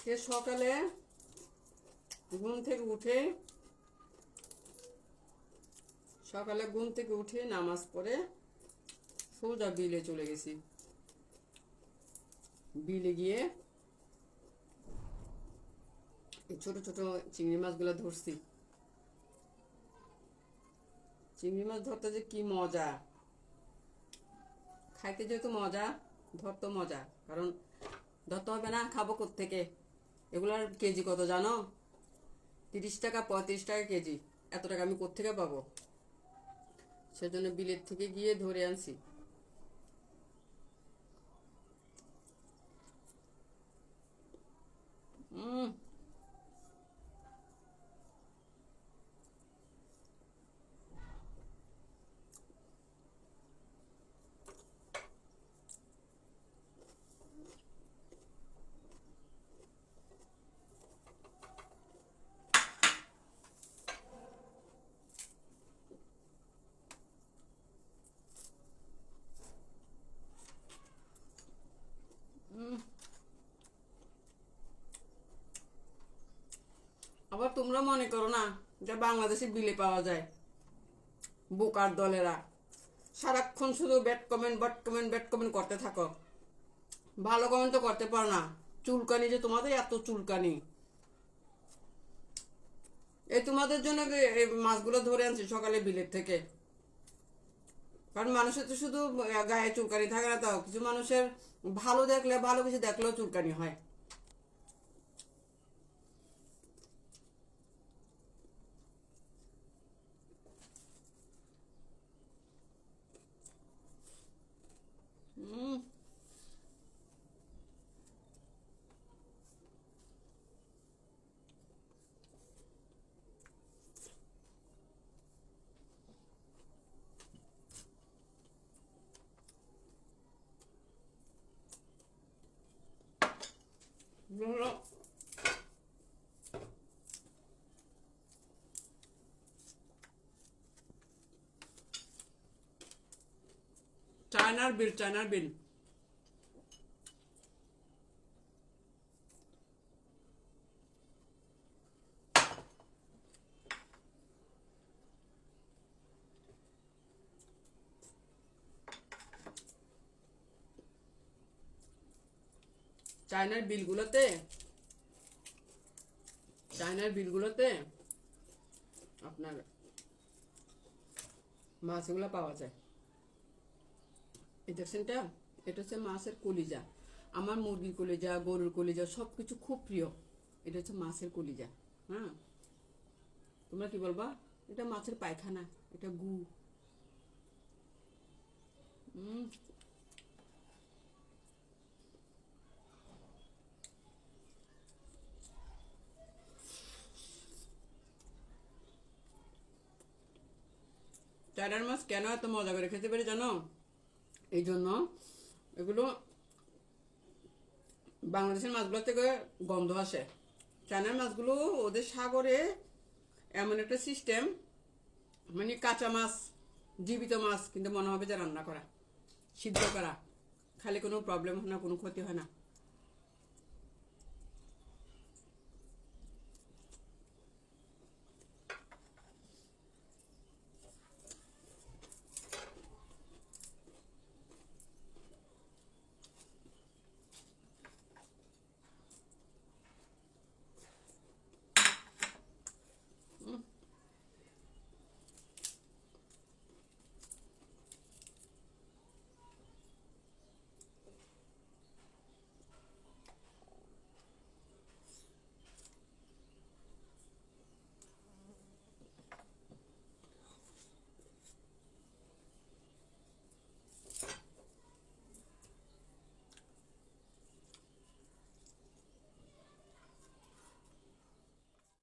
আজকে সকালে ঘুম থেকে উঠে নামাজ পড়ে সোজা বিলে চলে গেছি। বিলে গিয়ে এই ছোট ছোট চিংড়ি মাছগুলো ধরছি। চিংড়ি মাছ ধরতে যে কি মজা, খাইতে যেহেতু মজা, ধরতে মজা। কারণ ধরতে হবে না, খাবো কোত্থেকে? এগুলার কেজি কত জানো? 30 টাকা 35 টাকা কেজি। এত টাকা আমি কোত্থেকে পাবো? সেজন্য বিলের থেকে গিয়ে ধরে আনছি। আবার তোমরা মনে করো না যে বাংলাদেশে বিলে পাওয়া যায়। বোকার দলেরা সারাক্ষণ শুধু ব্যাড কমেন্ট করতে থাকো, ভালো কমেন্ট তো করতে পারো না। চুলকানি যে তোমাদের এত চুলকানি, এই তোমাদের জন্য এই মাছগুলো ধরে আনছি সকালে বিলের থেকে। কারণ মানুষের তো শুধু গায়ে চুলকানি থাকে না, তাও কিছু মানুষের ভালো কিছু দেখলেও চুলকানি হয়। চায়নার বিল চায়নার বিলগুলোতে আপনার মাছগুলো পাওয়া যায়। এই দেখছেনটা, এটা হচ্ছে মাছের কলিজা। আমার মুরগির কলিজা, গরুর কলিজা সবকিছু খুব প্রিয়। এটা হচ্ছে মাছের কলিজা। হ্যাঁ, তোমরা কি বলবা? এটা মাছের পায়খানা, এটা গু। চায়নার মাছ কেন এত মজা করে খেতে পারি জানো? এই জন্য এগুলো বাংলাদেশের মাছগুলো থেকে গন্ধ আসে। চায়নার মাছগুলো ওদের সাগরে এমন একটা সিস্টেম, মানে কাঁচা মাছ, জীবিত মাছ, কিন্তু মনে হবে যে রান্না করা, সিদ্ধ করা, খালি কোনো প্রবলেম হয় না, কোনো ক্ষতি হয় না।